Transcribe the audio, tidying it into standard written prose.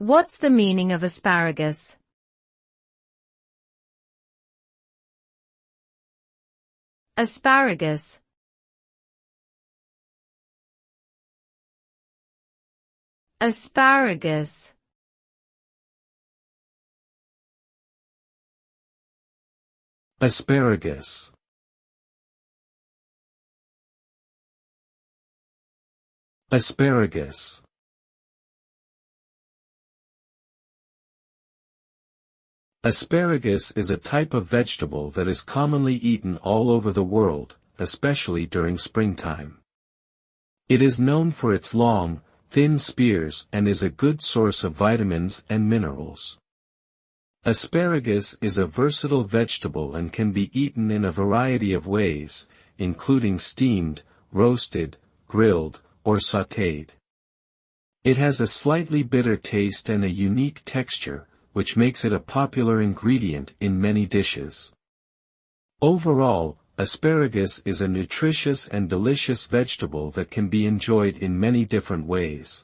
What's the meaning of asparagus? Asparagus. Asparagus. Asparagus. Asparagus. Asparagus is a type of vegetable that is commonly eaten all over the world, especially during springtime. It is known for its long, thin spears and is a good source of vitamins and minerals. Asparagus is a versatile vegetable and can be eaten in a variety of ways, including steamed, roasted, grilled, or sautéed. It has a slightly bitter taste and a unique texture, which makes it a popular ingredient in many dishes. Overall, asparagus is a nutritious and delicious vegetable that can be enjoyed in many different ways.